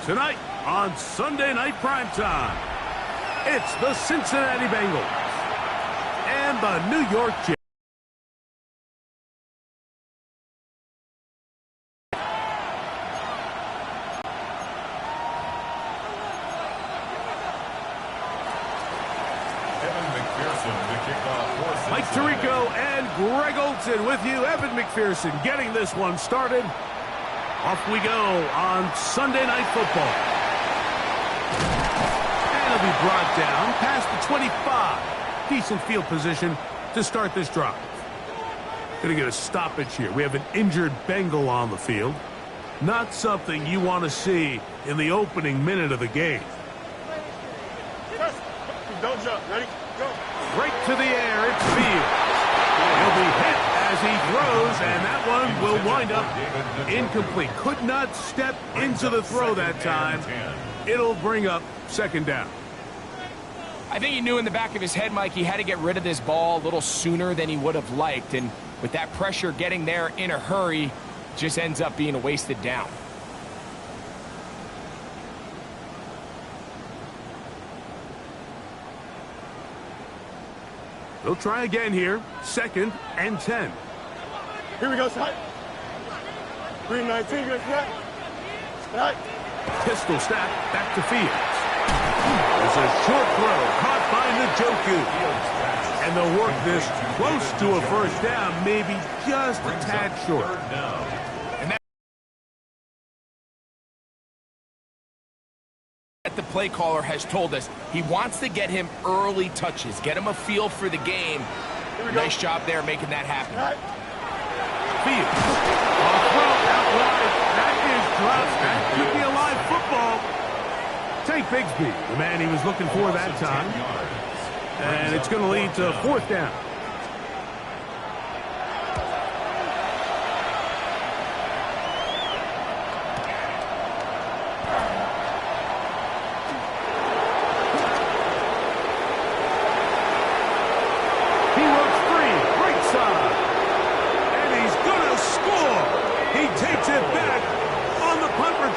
Tonight on Sunday Night Primetime, it's the Cincinnati Bengals and the New York Jets. Mike Tirico and Greg Olson with you. Evan McPherson getting this one started. Off we go on Sunday Night Football. And it'll be brought down past the 25. Decent field position to start this drive. Going to get a stoppage here. We have an injured Bengal on the field. Not something you want to see in the opening minute of the game. Don't jump. Ready? Go. Right to the air. It's Fields. He'll be hit as he throws, and that one will wind up incomplete. Could not step into the throw that time. It'll bring up second down. I think he knew in the back of his head, Mike, he had to get rid of this ball a little sooner than he would have liked. And with that pressure getting there in a hurry, just ends up being a wasted down. They'll try again here. 2nd and 10. Here we go, Scott. Green 19, good for that. Right. Pistol snap back to Fields. There's a short throw caught by Njoku. And they'll work this close to a first down, maybe just a tad short. The play caller has told us he wants to get him early touches, get him a feel for the game. Nice job there making that happen. Fields. A throw out wide. That is dropped. That could be a live football. Tank Bigsby, the man he was looking for that time. And it's going to lead to 4th down.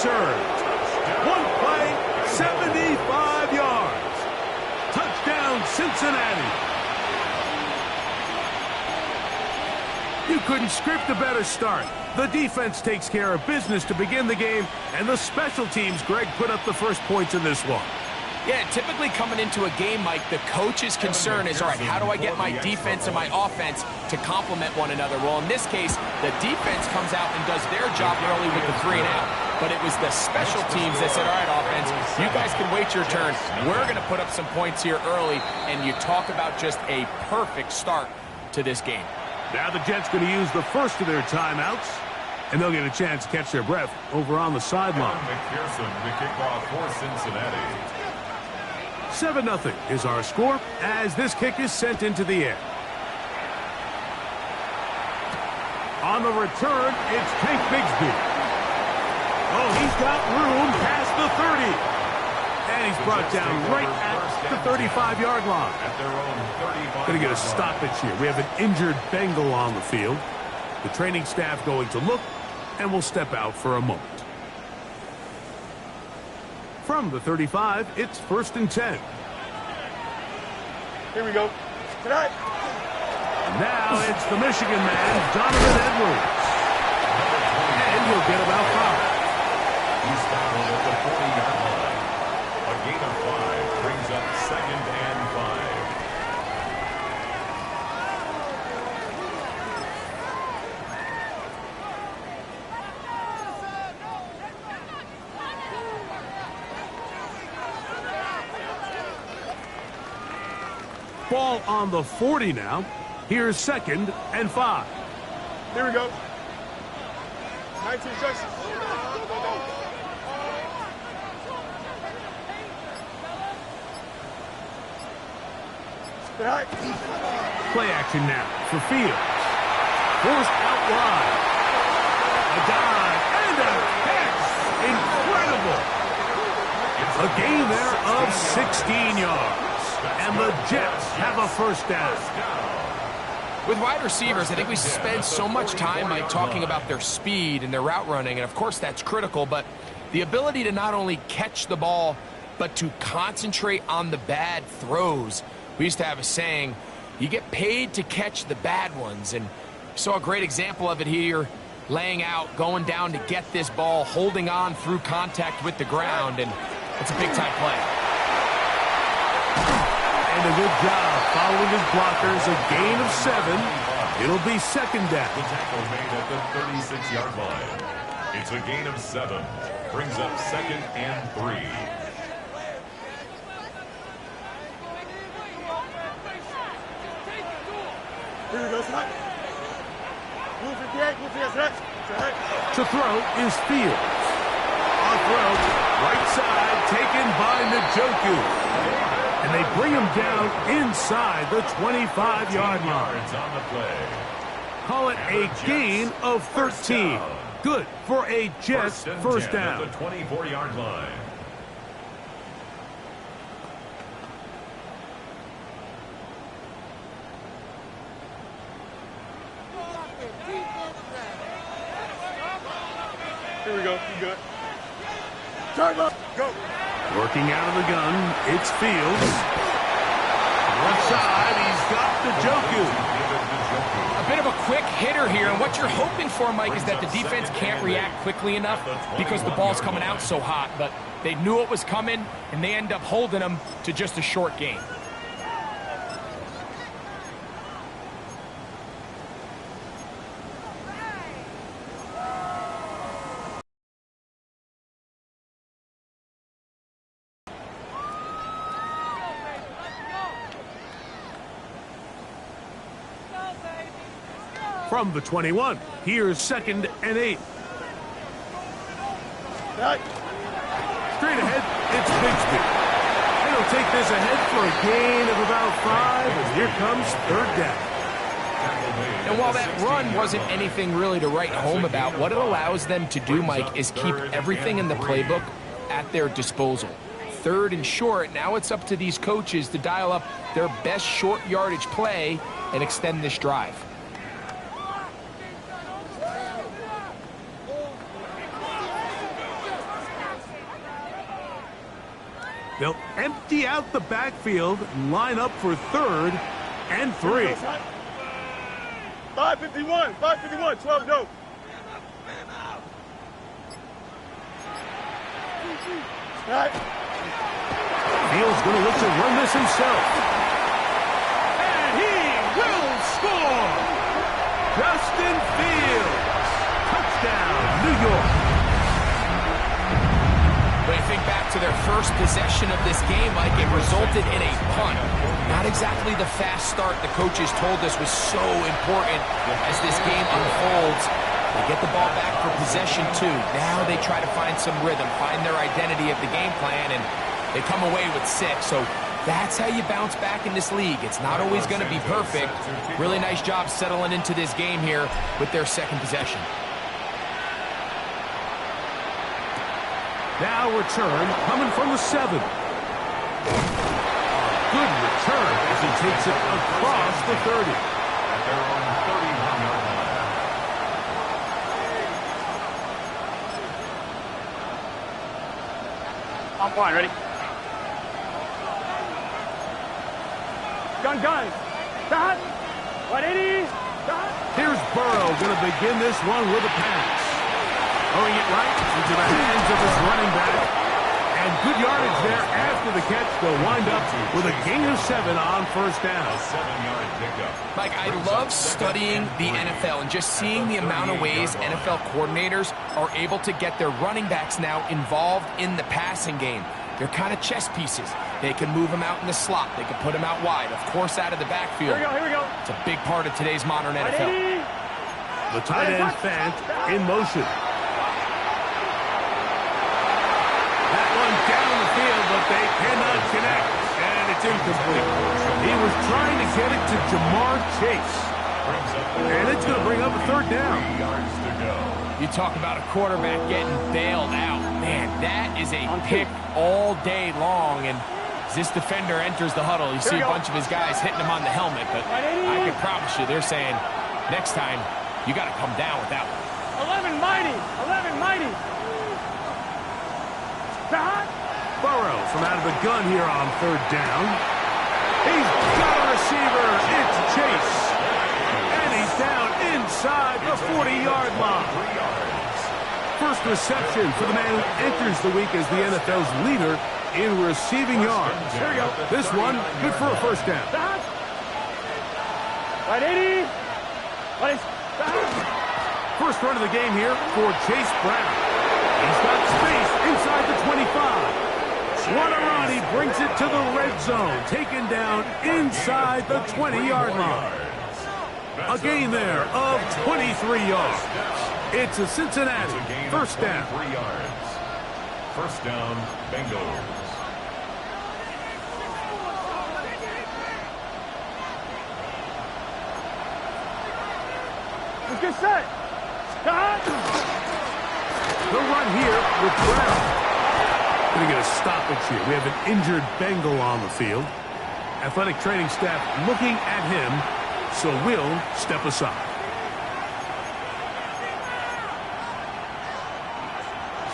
One play, 75 yards. Touchdown, Cincinnati. You couldn't script a better start. The defense takes care of business to begin the game, and the special teams, Greg, put up the first points in this one. Yeah, typically coming into a game, Mike, the coach's concern is, all right, how do I get my defense and my offense to complement one another? Well, in this case, the defense comes out and does their job early with the 3 and out. But it was the special teams that said, all right, offense, you guys can wait your turn. We're going to put up some points here early, and you talk about just a perfect start to this game. Now the Jets going to use the first of their timeouts, and they'll get a chance to catch their breath over on the sideline. McPherson, the kickoff for Cincinnati. 7-0 is our score as this kick is sent into the air. On the return, it's Tank Bigsby. Oh, he's got room past the 30. And he's brought down right at the 35-yard line. Going to get a stoppage here. We have an injured Bengal on the field. The training staff going to look, and will step out for a moment. From the 35, it's 1st and 10. Here we go. Tonight. Now it's the Michigan man, Donovan Edwards. And he'll get about 5. He's tackled at the 40-yard line. A gain of 5 brings up 2nd and 5. Ball on the 40 now. Here's 2nd and 5. Here we go. 19 seconds. Play action now for Fields. Forced out wide. A dive and a catch. Incredible. A gain there of 16 yards. And the Jets have a first down. With wide receivers, I think we spend so much time, Mike, talking about their speed and their route running, and of course that's critical, but The ability to not only catch the ball, but to concentrate on the bad throws. We used to have a saying, you get paid to catch the bad ones. And saw a great example of it here, laying out, going down to get this ball, holding on through contact with the ground, and it's a big-time play. And a good job following his blockers, a gain of 7. It'll be second down. The tackle made at the 36-yard line. It's a gain of 7. Brings up 2nd and 3. Here we go, son. Move your gate, move your head. To throw is Fields. On throw, right side, taken by Njoku. And they bring him down inside the 25-yard line. On the play. Call it a gain of 13. Good for a Jets first down. At the 24-yard line. Here we go. You good. Turn up. Go. Working out of the gun, it's Fields. Left side, he's got Njoku. A bit of a quick hitter here, and what you're hoping for, Mike, is that the defense can't react quickly enough because the ball's coming out so hot, but they knew it was coming, and they end up holding them to just a short gain. From the 21, here's 2nd and 8. Right. Straight ahead, it's Bigsby. And he'll take this ahead for a gain of about 5, and here comes third down. And while that run wasn't anything really to write home about, what it allows them to do, Mike, is keep everything in the playbook at their disposal. 3rd and short, now it's up to these coaches to dial up their best short yardage play and extend this drive. They'll empty out the backfield and line up for 3rd and 3. 551, 551, 12 dope. Right. Fields going to look to run this himself. And he will score! Justin Fields. Touchdown, New York. When you think back to their first possession of this game, Mike, it resulted in a punt. Not exactly the fast start the coaches told us was so important as this game unfolds. They get the ball back for possession 2. Now they try to find some rhythm, find their identity of the game plan, and they come away with 6. So that's how you bounce back in this league. It's not always going to be perfect. Really nice job settling into this game here with their second possession. Now return coming from the 7. Good return as he takes it across the 30. At their own 31-yard line. On point, ready? Gun. Stop. 180. Stop. Here's Burrow going to begin this one with a pass. Throwing it right into the hands of his running back. And good yardage there after the catch. They'll wind up with a gain of 7 on first down. A 7-yard pickup. Mike, I love studying the NFL and just seeing the amount of ways NFL coordinators are able to get their running backs now involved in the passing game. They're kind of chess pieces. They can move them out in the slot. They can put them out wide. Of course, out of the backfield. Here we go. It's a big part of today's modern NFL. 180. The tight end Fant in motion. That one down the field, but they cannot connect. And it's incomplete. He was trying to get it to Jamar Chase. And it's going to bring up a 3rd down. 3 yards to go. You talk about a quarterback getting bailed out. Man, that is a pick all day long. And as this defender enters the huddle, you see a bunch of his guys hitting him on the helmet. But I can promise you, they're saying, next time, you got to come down with that one. 11 mighty. Burrow from out of the gun here on third down. He's got a receiver. It's Chase. And he's down inside the 40-yard line. First reception for the man who enters the week as the NFL's leader in receiving yards. Here we go. This one, good for a first down. Right, 80. First run of the game here for Chase Brown. He's got space inside the 25. What a run. He brings it to the red zone. Taken down inside the 20-yard line. A gain there of 23 yards. It's a Cincinnati first down. 3 yards. First down, Bengals. Let's get set. The run here with Brown. Going to get a stoppage here. We have an injured Bengal on the field. Athletic training staff looking at him, so we'll step aside.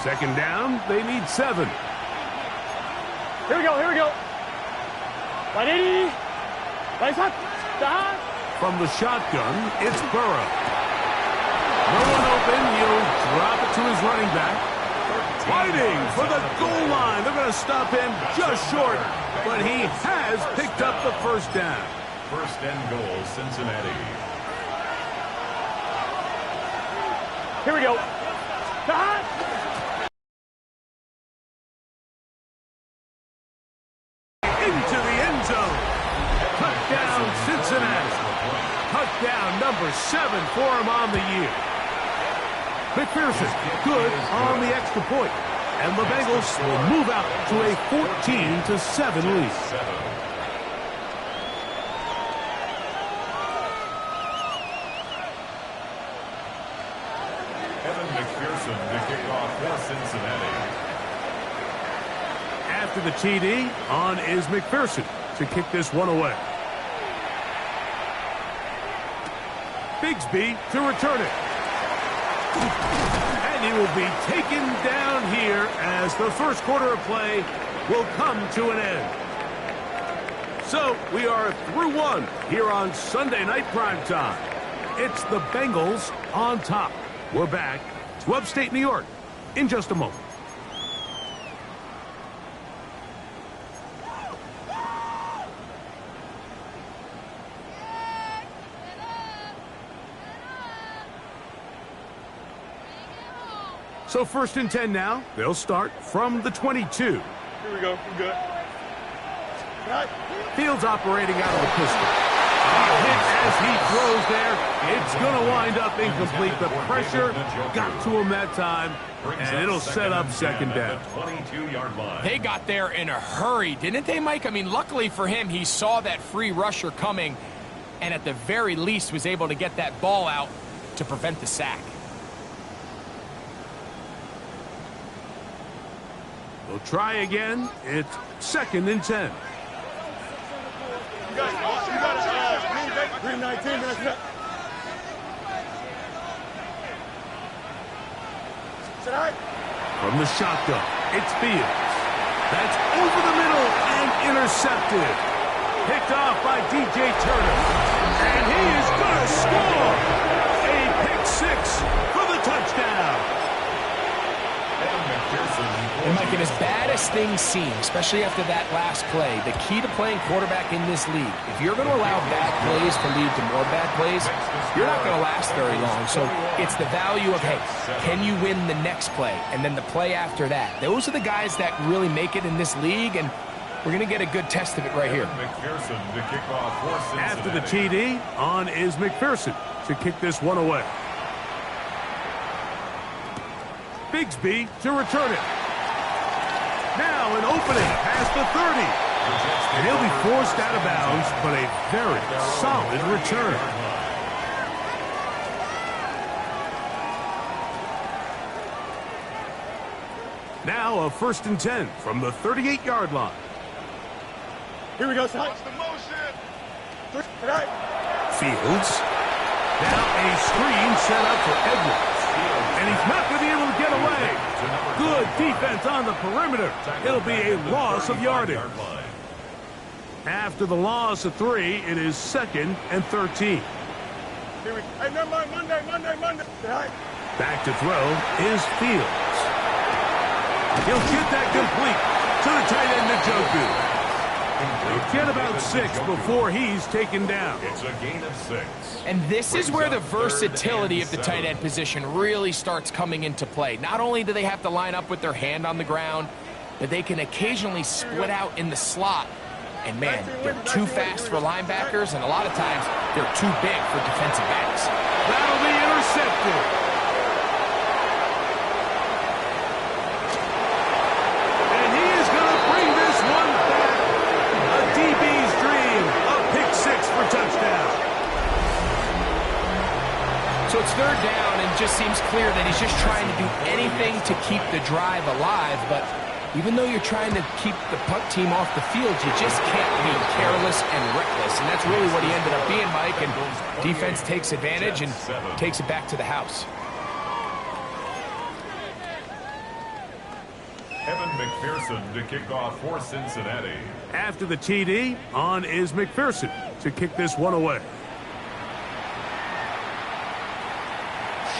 Second down, they need 7. Here we go. Right, 80. Right, hot. From the shotgun, it's Burrow. No one open. He'll drop it to his running back. Fighting for the goal line. They're going to stop him just short, but he has picked up the first down. First and goal, Cincinnati. Here we go. Into the end zone. Touchdown, Cincinnati. Touchdown number 7 for him on the year. McPherson, good on the extra point. And the Bengals will move out to a 14-7 lead. Evan McPherson to kick off for Cincinnati. After the TD, on is McPherson to kick this one away. Bigsby to return it. And he will be taken down here as the first quarter of play will come to an end. So we are through one here on Sunday Night Primetime. It's the Bengals on top. We're back to upstate New York in just a moment. So first and 10 now. They'll start from the 22. Here we go. We're good. Right. Fields operating out of the pistol. Hit as he throws there. It's going to wind up incomplete. The pressure got to him that time, and it'll set up second down. 22-yard line. They got there in a hurry, didn't they, Mike? I mean, luckily for him, he saw that free rusher coming, and at the very least was able to get that ball out to prevent the sack. We'll try again. It's second and 10. You got it. 319. From the shotgun, it's Fields. That's over the middle and intercepted. Picked off by DJ Turner. And he is going to score. A pick 6 for the touchdown. And Mike, and as bad as things seem, especially after that last play, the key to playing quarterback in this league, if you're going to allow bad plays to lead to more bad plays, you're not going to last very long. So it's the value of, hey, can you win the next play? And then the play after that. Those are the guys that really make it in this league, and we're going to get a good test of it right here. After the TD, on is McPherson to kick this one away. Bigsby to return it. Now an opening past the 30. And he'll be forced out of bounds, but a very solid return. Now a first and 10 from the 38-yard line. Here we go, son. Fields. Now a screen set up for Edwards. And he's not going to be able to get away. Good defense on the perimeter. It'll be a loss of yardage. After the loss of 3, it is 2nd and 13. Hey, never mind. Monday. Back to throw is Fields. He'll get that complete to the tight end, Njoku. He'll get about 6 before he's taken down. It's a gain of 6. And this is where the versatility of the tight end position really starts coming into play. Not only do they have to line up with their hand on the ground, but they can occasionally split out in the slot. And man, they're too fast for linebackers, and a lot of times they're too big for defensive backs. That'll be intercepted. And he is going to bring this one back. A DB's dream. A pick 6 for touchdown. So it's 3rd down, and it just seems clear that he's just trying to do anything to keep the drive alive. But even though you're trying to keep the punt team off the field, you just can't be careless and reckless. And that's really what he ended up being, Mike. And defense takes advantage and takes it back to the house. Evan McPherson to kick off for Cincinnati. After the TD, on is McPherson to kick this one away.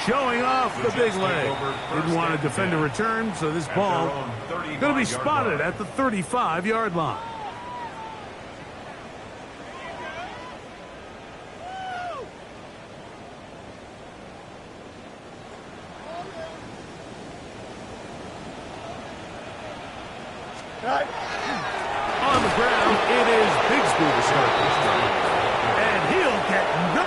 Showing off the big leg. Didn't want to defend a return, so this ball going to be spotted at the 35-yard line. On the ground, it is Bigsby to start this drive. And he'll get no.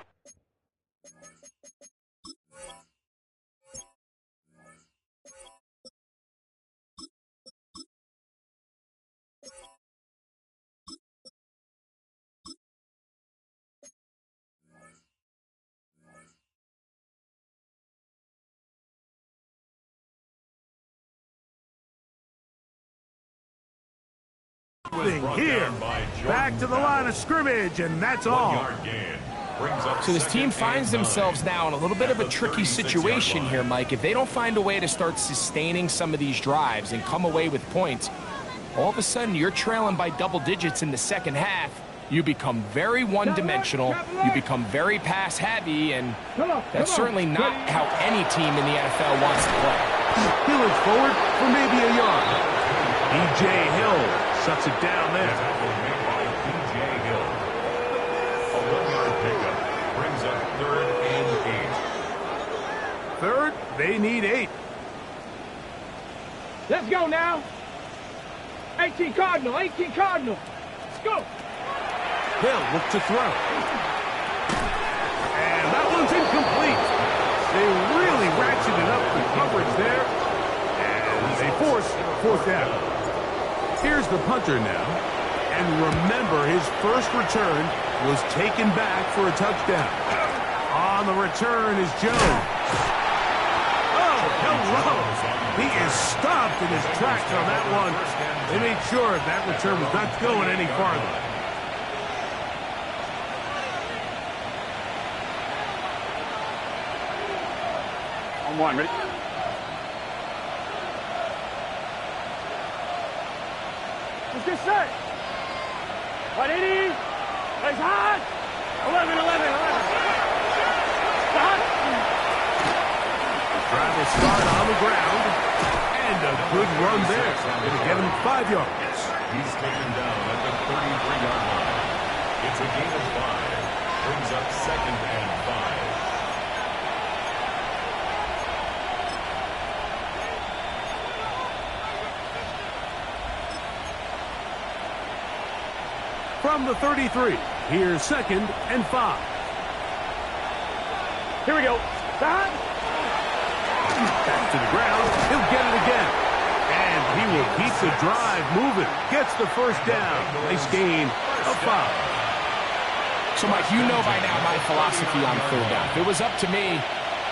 Here, back to the line of scrimmage, and that's all. So this team finds themselves now in a little bit of a tricky situation here, Mike. If they don't find a way to start sustaining some of these drives and come away with points, all of a sudden you're trailing by double digits in the second half. You become very one-dimensional, you become very pass-heavy, and that's certainly not how any team in the NFL wants to play. He looks forward for maybe a yard. E.J. Hill shuts it down there. E.J. Hill. A 1-yard pickup brings up 3rd and 8. 3rd, they need 8. Let's go now. 18 Cardinal. Let's go. Hill look to throw. And that one's incomplete. They really ratcheted up the coverage there. And they force 4th down. Here's the punter now. And remember, his first return was taken back for a touchdown. On the return is Jones. Oh, hello. He is stopped in his tracks on that one. They made sure that return was not going any farther. On 1, ready? Let's get set. 180. Legs high. 11. Stop. Drive will start on the ground. And a good run there. Going to get him 5 yards. He's taken down at the 33-yard line. It's a gain of 5. Brings up 2nd and 5. From the 33, here's 2nd and 5. Here we go. Stop. Back to the ground. He'll get it again. And he will keep the drive moving. Gets the first down. Nice gain of 5. So, Mike, you know by now my philosophy on 3rd down. If it was up to me,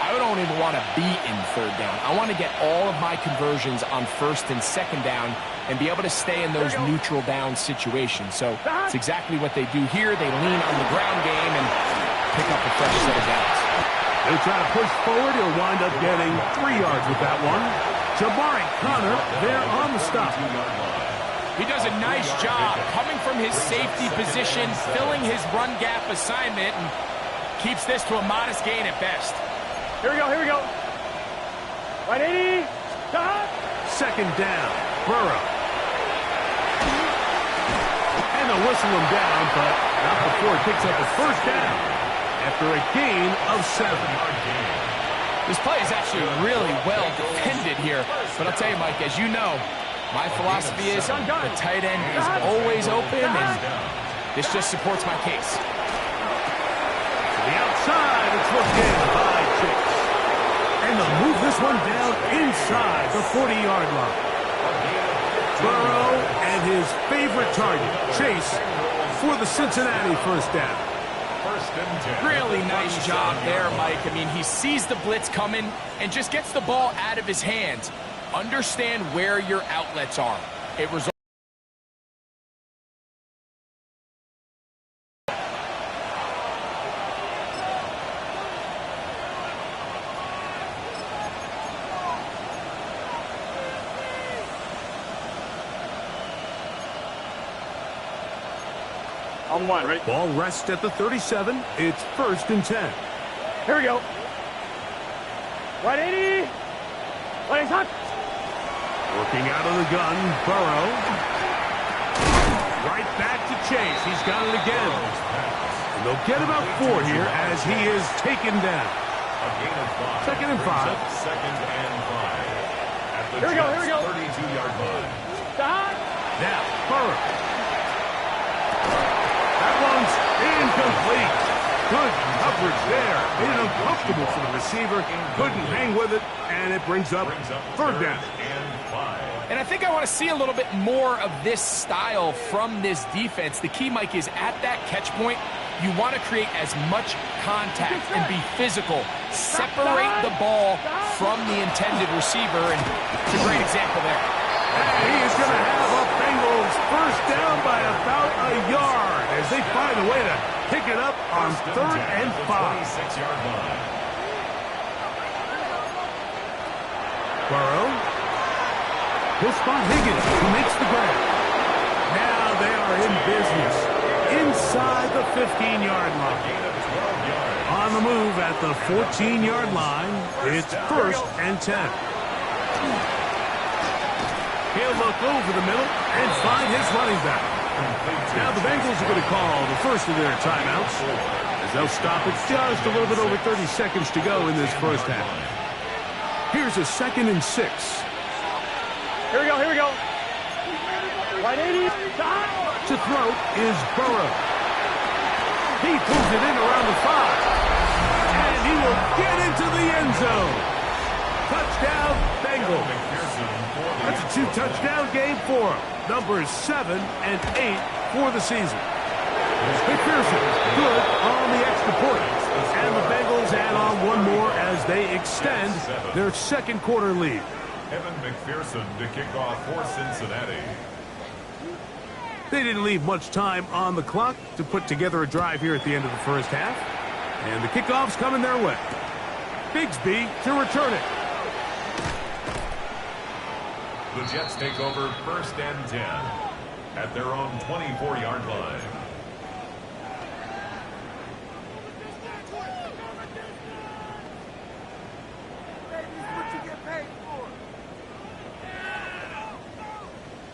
I don't even want to be in 3rd down. I want to get all of my conversions on 1st and 2nd down and be able to stay in those neutral down situations. So it's exactly what they do here. They lean on the ground game and pick up a fresh set of downs. They try to push forward. He'll wind up getting 3 yards with that one. Jabari Connor there on the stop. He does a nice job coming from his safety position, filling his run gap assignment, and keeps this to a modest gain at best. Here we go, here we go. Right 80. Stop. Second down. Burrow. And they'll whistle him down, but not before he picks up a first down after a gain of 7. This play is actually really well defended here. But I'll tell you, Mike, as you know, my philosophy is the tight end is always open, and this just supports my case. To the outside, it's looked in by Chase. And they'll move this one down inside the 40-yard line. Burrow and his favorite target, Chase, for the Cincinnati first down. Really nice job there, Mike. I mean, he sees the blitz coming and just gets the ball out of his hands. Understand where your outlets are. It results. On one, right? Ball rests at the 37. It's 1st and 10. Here we go. Right 80. Right hot. Working out of the gun, Burrow. Right back to Chase. He's got it again. And they'll get about 4 here as he is taken down. Second and 5. Second and 5. At the Here we go, here we go. 32-yard line. Stop. Now, Burrow. That one's incomplete. Good coverage there. Made it uncomfortable for the receiver. Couldn't hang with it, and it brings up 3rd down. And I think I want to see a little bit more of this style from this defense. The key, Mike, is at that catch point, you want to create as much contact and be physical. Separate the ball from the intended receiver, and it's a great example there. And he is going to have a Bengals first down by about a yard as they find a way to pick it up on 3rd and 5. 26-yard line. Burrow. He'll spot Higgins, who makes the grab. Now they are in business inside the 15-yard line. On the move at the 14-yard line, it's 1st and 10. He'll look over the middle and find his running back. Now the Bengals are going to call the first of their timeouts as they'll stop it just a little bit over 30 seconds to go in this first half. Here's a 2nd and 6. Here we go, here we go. Right 80. Stop. To throw is Burrow. He pulls it in around the 5. And he will get into the end zone. Touchdown, Bengals. That's a 2-touchdown game for him. Numbers 7 and 8 for the season. McPherson, good on the extra point. And the Bengals add on one more as they extend their 2nd quarter lead. Evan McPherson to kick off for Cincinnati. They didn't leave much time on the clock to put together a drive here at the end of the first half. And the kickoff's coming their way. Bigsby to return it. The Jets take over 1st and 10 at their own 24-yard line.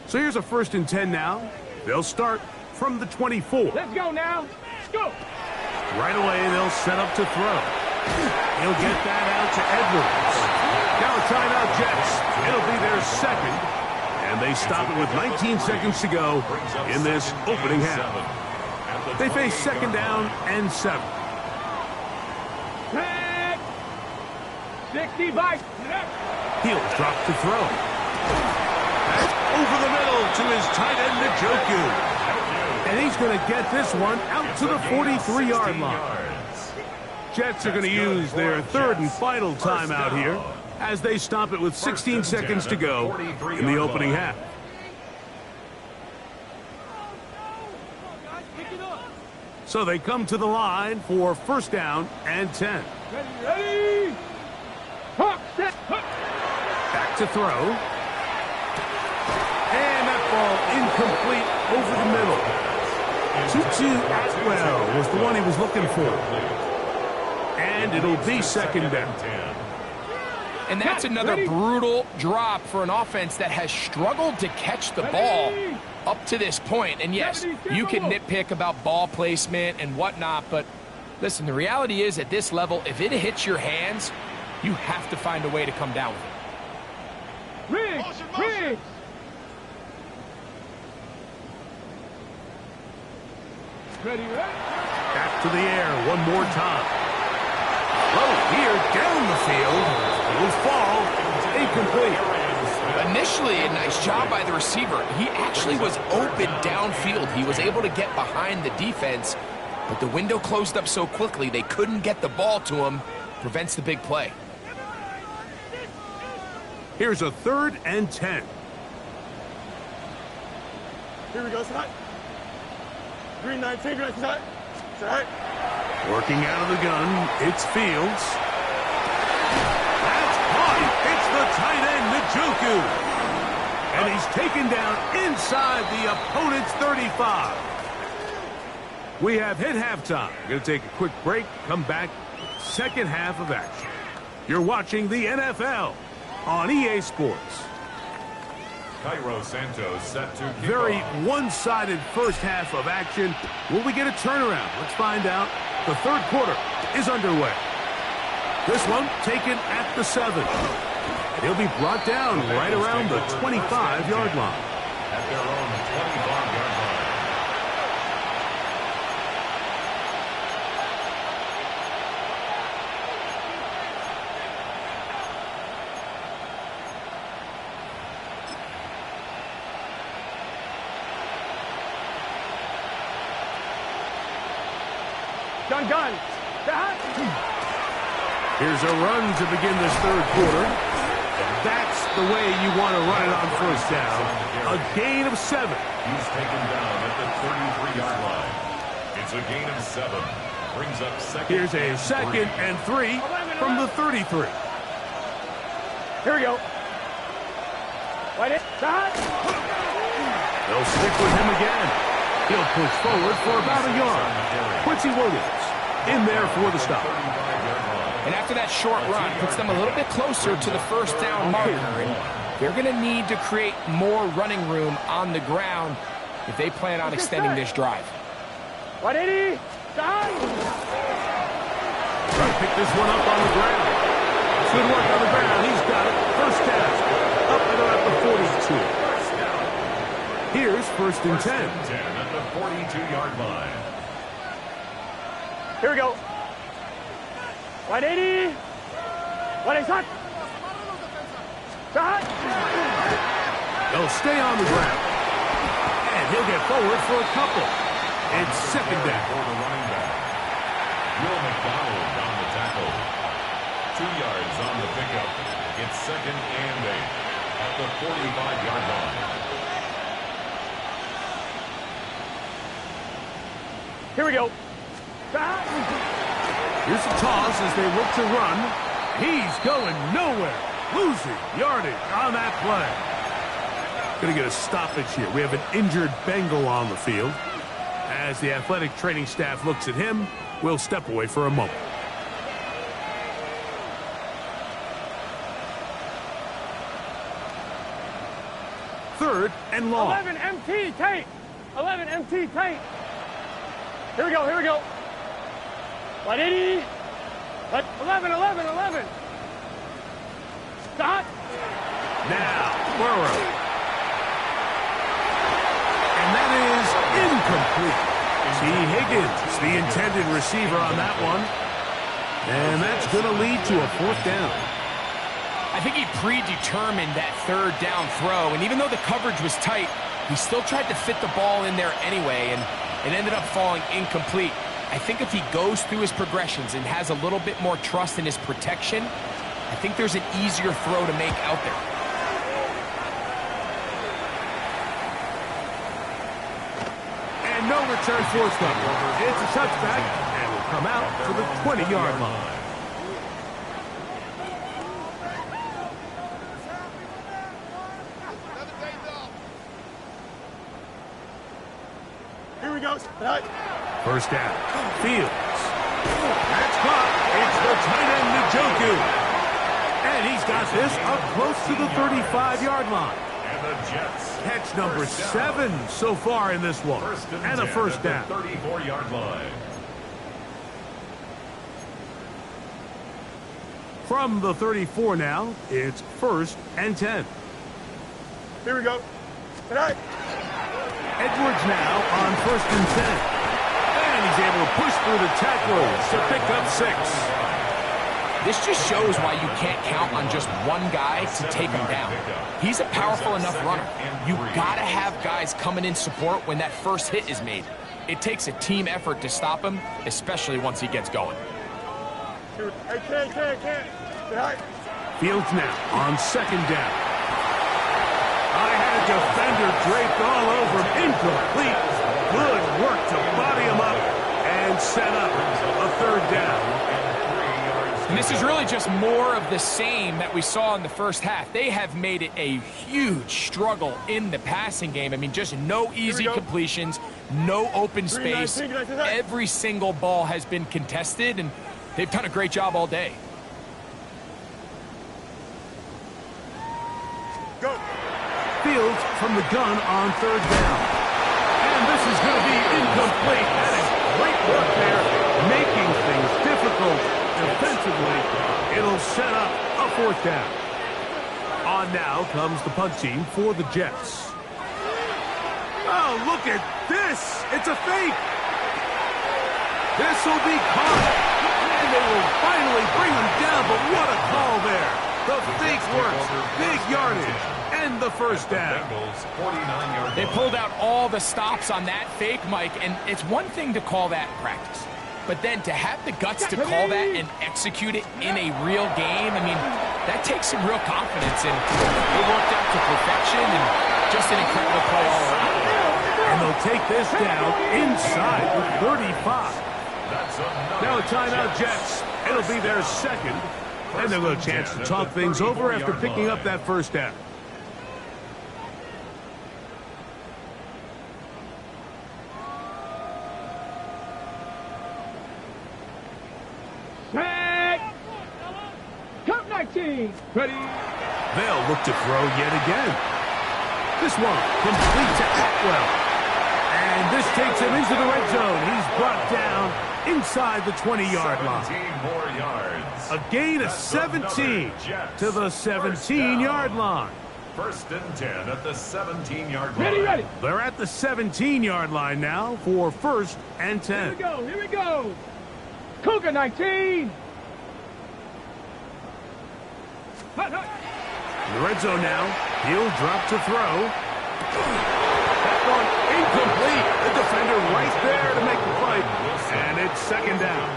So here's a 1st and 10 now. They'll start from the 24. Let's go now. Let's go. Right away, they'll set up to throw. He'll get that out to Edwards. Now a timeout, Jets. It'll be their 2nd. And they stop it with 19 seconds to go in this opening half. They face 2nd down and 7. Back. 65. He'll drop to throw. That's over the middle to his tight end, Njoku. And he's going to get this one out to the 43-yard line. Jets are going to use their 3rd and final timeout here as they stop it with 16 seconds to go in the opening half. So they come to the line for 1st down and 10. Ready. Hop, set, hop. Back to throw. And that ball incomplete over the middle. Tutu Atwell was the one he was looking for. And it'll be second down. And that's another brutal drop for an offense that has struggled to catch the ball up to this point. And yes, you can nitpick about ball placement and whatnot, but listen, the reality is at this level, if it hits your hands, you have to find a way to come down with it. Rig. Ready, Back to the air one more time. Oh, here down the field. Will fall. Incomplete. Initially, a nice job by the receiver. He actually was open downfield. He was able to get behind the defense, but the window closed up so quickly they couldn't get the ball to him. Prevents the big play. Here's a 3rd and 10. Here we go, side. Green 19, green side. Side. Working out of the gun, it's Fields. That's caught. It's the tight end, Njoku. And he's taken down inside the opponent's 35. We have hit halftime. We're going to take a quick break, come back, second half of action. You're watching the NFL on EA Sports. Cairo Santos set to kick Very off. one-sided first half of action. Will we get a turnaround? Let's find out. The third quarter is underway. This one taken at the 7. He'll be brought down right around the 25-yard line. At their own 25-yard line. Gun. Here's a run to begin this third quarter. That's the way you want to run it on first down. A gain of 7. He's taken down at the 33-yard line. It's a gain of 7. Brings up second. Here's a second and 3 from the 33. Here we go. Right it. They'll stick with him again. He'll push forward for about a yard. Quincy Williams in there for the stop. And after that short run, puts them a little bit closer to the first down marker. And they're going to need to create more running room on the ground if they plan on extending this drive. 180. Trying to pick this one up on the ground. Good work on the ground. He's got it. First down. Up and about the 42. Here's first and 10. At the 42-yard line. Here we go. 180. 180. They'll stay on the ground. And he'll get forward for a couple. It's second down. For the running back. Will McDonald on the tackle. 2 yards on the pickup. It's second and 8 at the 45-yard line. Here we go. Here's the toss as they look to run. He's going nowhere. Losing yardage on that play. Going to get a stoppage here. We have an injured Bengal on the field. As the athletic training staff looks at him, we'll step away for a moment. Third and long. 11 MT tape. 11 MT tape. Here we go. 180. 11. Stop. Now, Burrow. And that is incomplete. T. Higgins, the intended receiver on that one. And that's going to lead to a fourth down. I think he predetermined that third down throw, and even though the coverage was tight, he still tried to fit the ball in there anyway, and it ended up falling incomplete. I think if he goes through his progressions and has a little bit more trust in his protection, I think there's an easier throw to make out there. And no return forced up. It's a touchback, and will come out to the 20-yard line. Here we go. Right. First down. Fields. That's caught. It's the tight end, Njoku. And he's got this up close to the 35-yard line. And the Jets. Catch number 7 so far in this one. And a first down. 34-yard line. From the 34 now, it's 1st and 10. Here we go. Right. Edwards now on 1st and 10. And he's able to push through the tackles to pick up 6. This just shows why you can't count on just one guy to take him down. He's a powerful enough runner. You gotta have guys coming in support when that first hit is made. It takes a team effort to stop him, especially once he gets going. I can't. Right. Fields now on 2nd down. I had a defender draped all over him. Incomplete. Good work to body him up and set up a 3rd down. And this is really just more of the same that we saw in the first half. They have made it a huge struggle in the passing game. I mean, just no easy completions, no open space. Every single ball has been contested, and they've done a great job all day. Go. Fields from the gun on 3rd down. And this is going to be incomplete. That is great work there, making things difficult defensively. It'll set up a 4th down. On now comes the punt team for the Jets. Oh, look at this. It's a fake. This will be caught. And they will finally bring him down, but what a call there. The fake works. Big yardage. And the first down. They pulled out all the stops on that fake, Mike, and it's one thing to call that in practice. But then to have the guts to call that and execute it in a real game, I mean, that takes some real confidence. And it worked out to perfection and just an incredible play all around. And they'll take this down inside the 35. Now a timeout, Jets. It'll be their 2nd. And they'll get a chance to talk things over after picking up that first down. Count 19. Ready. They'll look to throw yet again. This one complete to Atwell. And this takes him into the red zone. He's brought down inside the 20-yard line. 17 more yards. A gain of 17 to the 17-yard line. 1st and 10 at the 17-yard line. Ready. They're at the 17-yard line now for 1st and 10. Here we go. Cougar 19. In the red zone now. He'll drop to throw. That one incomplete. The defender right there to make the fight. And it's 2nd down.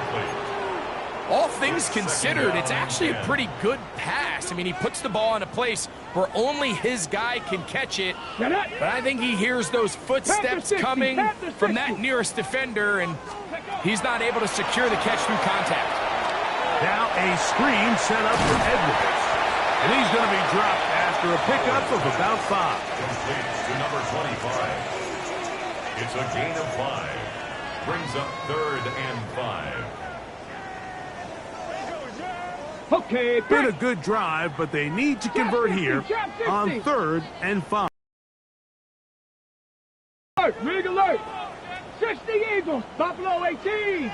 All things considered, it's actually a pretty good pass. I mean, he puts the ball in a place where only his guy can catch it. But I think he hears those footsteps coming from that nearest defender, and he's not able to secure the catch through contact. Now a screen set up for Edwards. And he's going to be dropped after a pickup of about 5. Complete to number 25. It's a gain of 5. Brings up 3rd and 5. Okay, Been a good drive, but they need to convert here on 3rd and 5. Rig alert. 60 Eagles. Buffalo 18.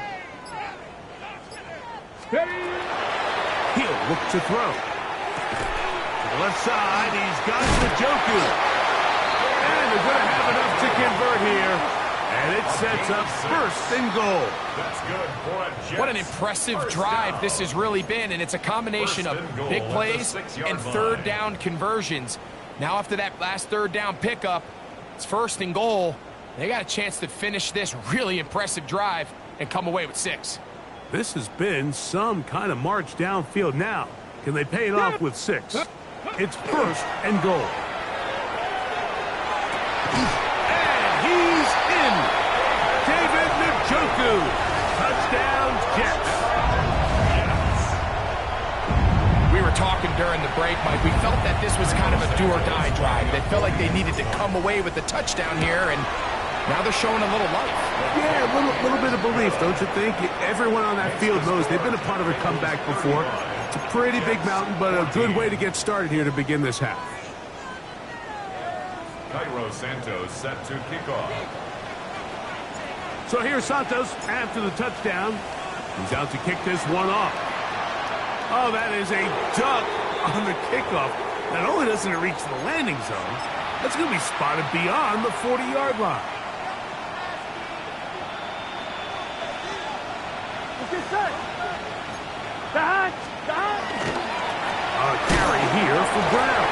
Ready. He'll look to throw. To the left side, he's got Njoku. And they're going to have enough to convert here. And it sets up 1st and goal. That's good for a Jets. What an impressive drive this has really been, and it's a combination of big plays and 3rd down conversions. Now after that last 3rd down pickup, it's 1st and goal. They got a chance to finish this really impressive drive and come away with 6. This has been some kind of march downfield now. Can they pay it off with 6? It's 1st and goal. And he's in. David Njoku. Touchdown, Jets. We were talking during the break, Mike. We felt that this was kind of a do-or-die drive. They felt like they needed to come away with the touchdown here, and Now they're showing a little life. Yeah, a little bit of belief, don't you think? Everyone on that field knows they've been a part of a comeback before. It's a pretty big mountain, but a good way to get started here to begin this half. Cairo Santos set to kick off. So here's Santos after the touchdown. He's out to kick this one off. Oh, that is a duck on the kickoff. Not only doesn't it reach the landing zone, that's going to be spotted beyond the 40-yard line. A carry here for Brown.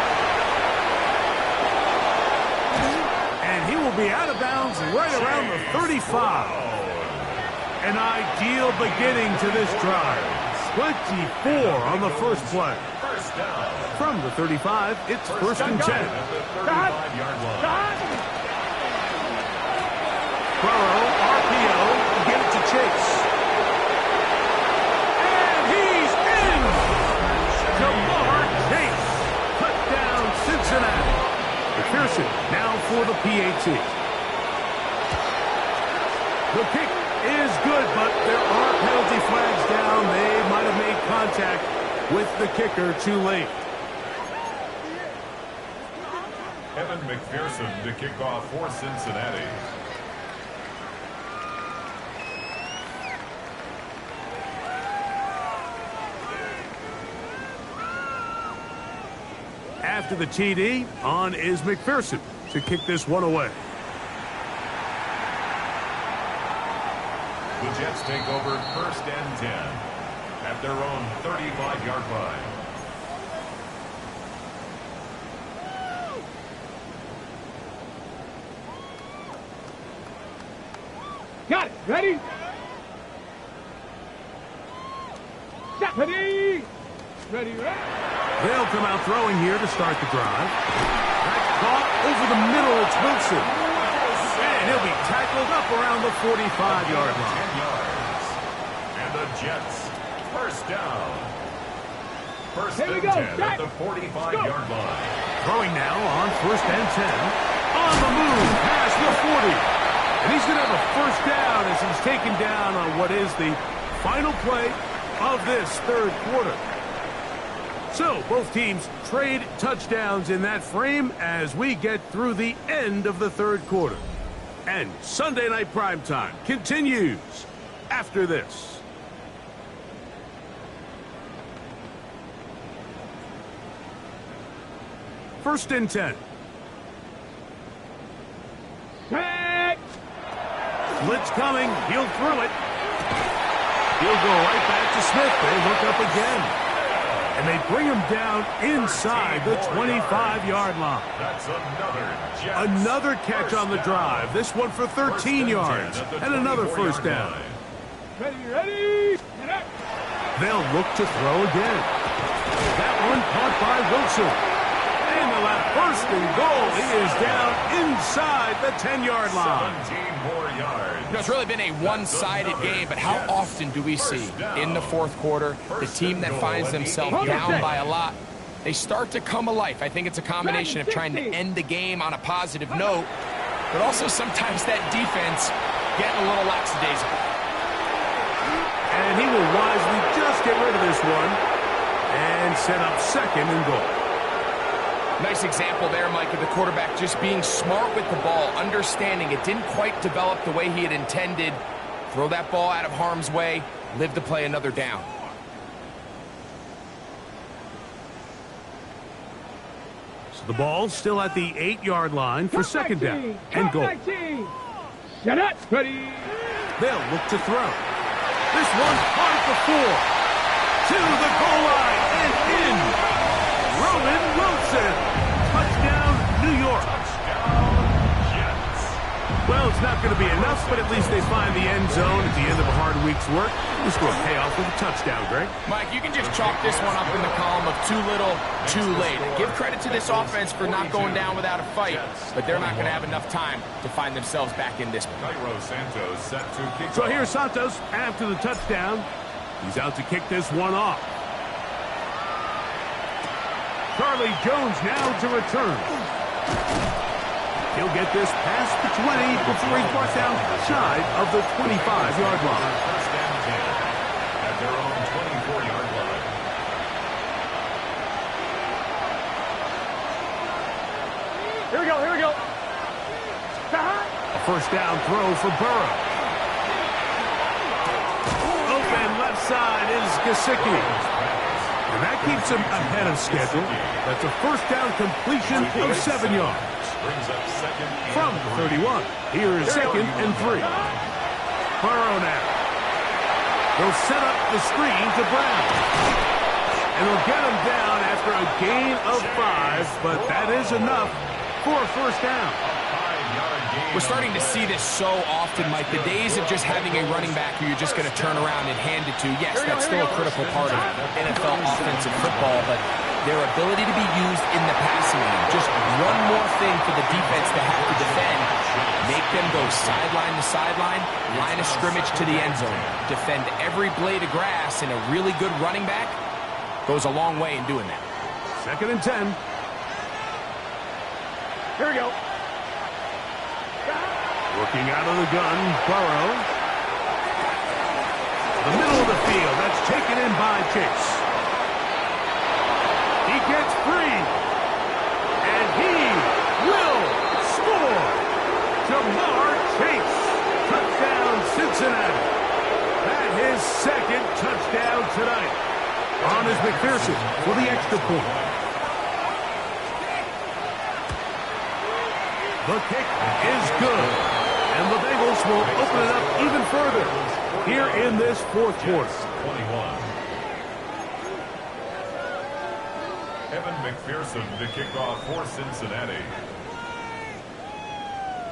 And he will be out of bounds right around the 35. An ideal beginning to this drive. 24 on the first play. From the 35, it's first and 10. Burrow, RPO, get it to Chase. And he's in! Jamar Chase. Touchdown, Cincinnati. McPherson now for the PAT. The kick is good, but there are penalty flags down. They might have made contact with the kicker too late. Evan McPherson to kick off for Cincinnati. After the TD, on is McPherson to kick this one away. The Jets take over first and 10 at their own 35-yard line. Got it. Ready? Set. Ready. Ready. They'll come out throwing here to start the drive. That's caught over the middle. It's Wilson. And he'll be tackled up around the 45-yard line. 10 yards. And the Jets first down. First and 10 at the 45-yard line. Throwing now on first and 10. On the move past the 40. And he's going to have a first down as he's taken down on what is the final play of this third quarter. So both teams trade touchdowns in that frame as we get through the end of the third quarter. And Sunday Night Primetime continues after this. First and 10. Blitz coming. He'll throw it. He'll go right back to Smith. They look up again. And they bring him down inside the 25-yard line. That's another catch on the drive. This one for 13 yards. And another first down. Ready. They'll look to throw again. That one caught by Wilson. And they'll have first and goal. He is down inside the 10-yard line. 17 more yards. You know, it's really been a one-sided game, but how often do we see in the fourth quarter the team that finds themselves down by a lot, they start to come alive. I think it's a combination of trying to end the game on a positive note, but also sometimes that defense getting a little lackadaisical. And he will wisely just get rid of this one and set up second and goal. Nice example there, Mike, of the quarterback just being smart with the ball, understanding it didn't quite develop the way he had intended. Throw that ball out of harm's way, live to play another down. So the ball's still at the 8-yard line for second down and goal. Shut up. Ready. They'll look to throw. This one caught at the 4. To the goal line and in. Roman Wilson. Touchdown, New York. Touchdown, Jets. Well, it's not going to be enough, but at least they find the end zone at the end of a hard week's work. This will pay off with a touchdown, Greg. Mike, you can just chalk this one up in the column of too little, too late. Give credit to this offense for not going down without a fight, but they're not going to have enough time to find themselves back in this one. Cairo Santos set to kick So off. here's Santos after the touchdown. He's out to kick this one off. Charlie Jones now to return. He'll get this past the 20 before he's brought down shy of the 25-yard line. First and 10 at their own 24-yard line. Here we go, here we go. A first down throw for Burrow. Open left side is Gesicki. And that keeps him ahead of schedule. That's a first down completion of 7 yards. Brings up second and From the 31. Here is second and 3. Burrow now. They'll set up the screen to Brown. And they'll get him down after a gain of 5, but that is enough for a first down. We're starting to see this so often, Mike. The days of just having a running back who you're just going to turn around and hand it to, yes, that's still a critical part of NFL offensive football, but their ability to be used in the passing game, just one more thing for the defense to have to defend, make them go sideline to sideline, line of scrimmage to the end zone, defend every blade of grass, and a really good running back goes a long way in doing that. Second and 10. Here we go. Looking out of the gun, Burrow. The middle of the field, that's taken in by Chase. He gets free. And he will score. Jamar Chase. Touchdown, Cincinnati. That his second touchdown tonight. On is McPherson for the extra point. The kick is good. And the Bengals will open it up even further here in this fourth quarter. 21. Evan McPherson to kick off for Cincinnati.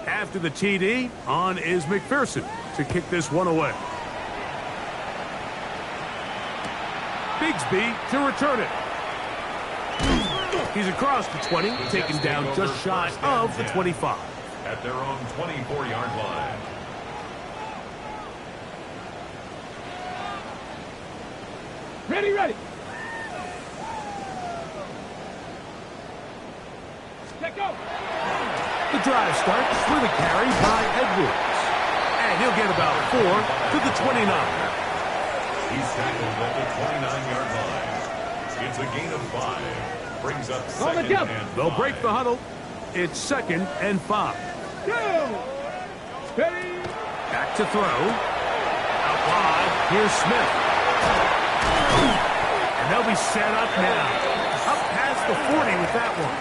After the TD, on is McPherson to kick this one away. Bigsby to return it. He's across the 20, taken down just shy of the 25. At their own 24-yard line. Ready, ready. Let go. The drive starts with a carry by Edwards. And he'll get about 4 to the 29. He's tackled at the 29-yard line. It's a gain of 5. Brings up second and 5. They'll break the huddle. It's second and 5. Ready. Back to throw. Out wide. Here's Smith. And they'll be set up now. Up past the 40 with that one.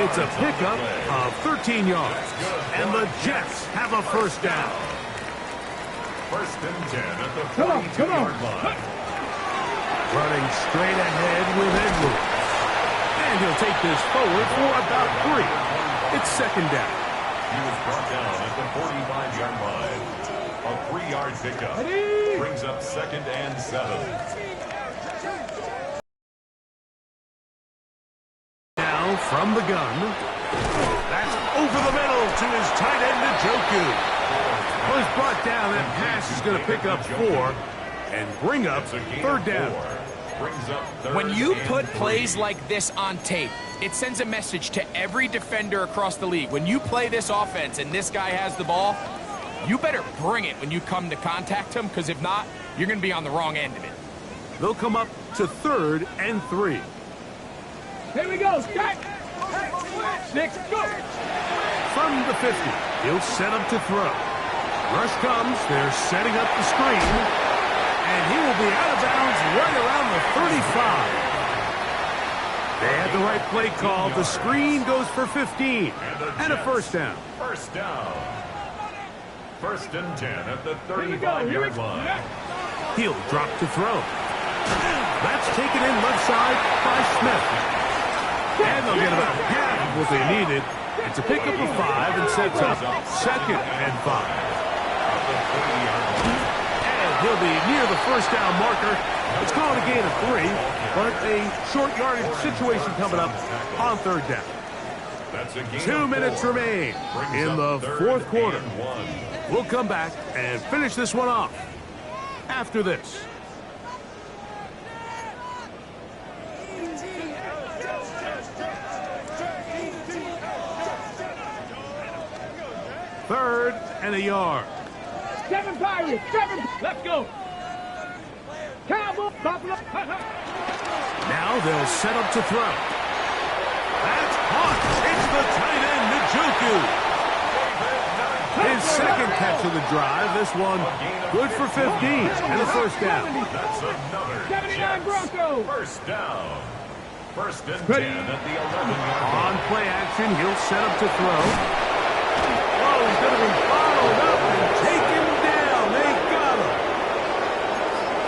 It's a pickup of 13 yards. And the Jets have a first down. First and 10 at the 42-yard line. Running straight ahead with Edwards. And he'll take this forward for about 3. It's second down. He was brought down at the 45-yard line. A 3-yard pickup. Brings up second and 7. Now from the gun. That's over the middle to his tight end, Njoku. Well, he's brought down. That pass is going to pick up 4 and bring up third down. Brings up third. When you put and plays 3. like this on tape, it sends a message to every defender across the league. When you play this offense and this guy has the ball, you better bring it when you come to contact him, because if not, you're going to be on the wrong end of it. They'll come up to third and 3. Here we go. Strike. 6, go. From the 50, he'll set up to throw. Rush comes. They're setting up the screen. And he will be out of bounds right around the 35. They had the right play call. The screen goes for 15. And a first down. First down. First and 10 at the 35-yard line. He'll drop to throw. That's taken in left side by Smith. And they'll get about half of what they needed. It's a pickup of 5 and sets up second and 5. And he'll be near the first down marker. It's called a gain of 3, but a short yardage situation coming up on third down. 2 minutes remain in the fourth quarter. We'll come back and finish this one off after this. 3rd and a yard. 7 Pirates, 7. Let's go. Cowboy, Buffalo. Now they'll set up to throw. That's caught. It's the tight end, Njoku. His second catch of the drive. This one good for 15 and a first down. That's another 79 Broncos. First down. 1st and 10 at the 11-yard line. On play action, he'll set up to throw. Oh, he's going to be followed up and taken down. They got him.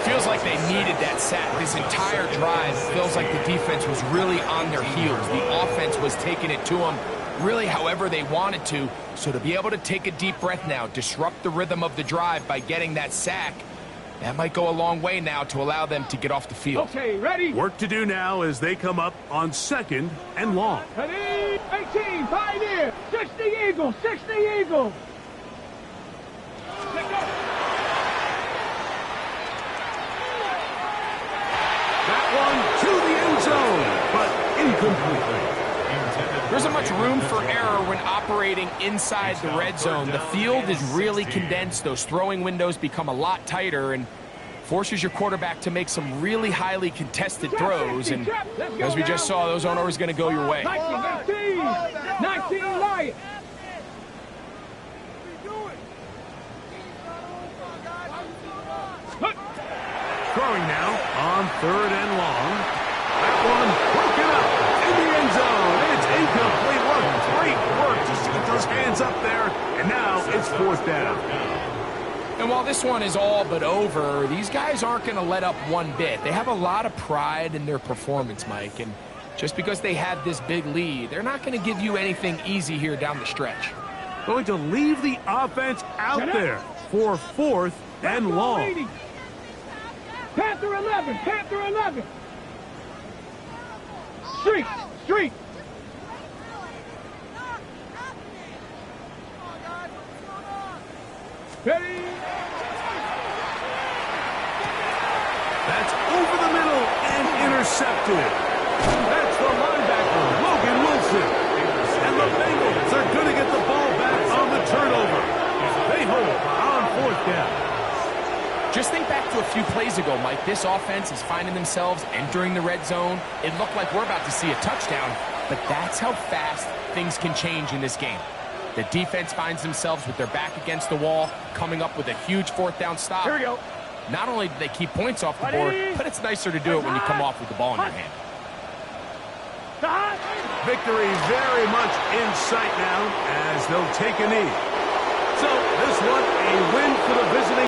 Feels like they needed that sack. This entire drive feels like the defense was really on their heels. The offense was taking it to them really however they wanted to. So to be able to take a deep breath now, disrupt the rhythm of the drive by getting that sack, that might go a long way now to allow them to get off the field. Okay, ready? Work to do now as they come up on 2nd and long. Ready? 18, Pioneer. 60 Eagles, 60 Eagles. Let's go. That one to the end zone, but incomplete. There isn't much room for error when operating inside the red zone. The field is really condensed. Those throwing windows become a lot tighter and forces your quarterback to make some really highly contested throws. And as we just saw, those aren't always going to go your way. 19, 19 Lions. Throwing now on 3rd and long. That one broken up in the end zone. It's incomplete. What great work just to get those hands up there. And now it's 4th down. And while this one is all but over, these guys aren't going to let up one bit. They have a lot of pride in their performance, Mike. And just because they had this big lead, they're not going to give you anything easy here down the stretch. Going to leave the offense out there for 4th and long. Panther 11, Panther 11. Street, street. Ready? That's over the middle and intercepted. That's the linebacker, Logan Wilson. And the Bengals are going to get the ball back on the turnover. They hold on 4th down. Just think back to a few plays ago, Mike. This offense is finding themselves entering the red zone. It looked like we're about to see a touchdown, but that's how fast things can change in this game. The defense finds themselves with their back against the wall, coming up with a huge 4th down stop. Here we go. Not only do they keep points off the board, but it's nicer to do it when you come off with the ball in your hand. Victory very much in sight now as they'll take a knee.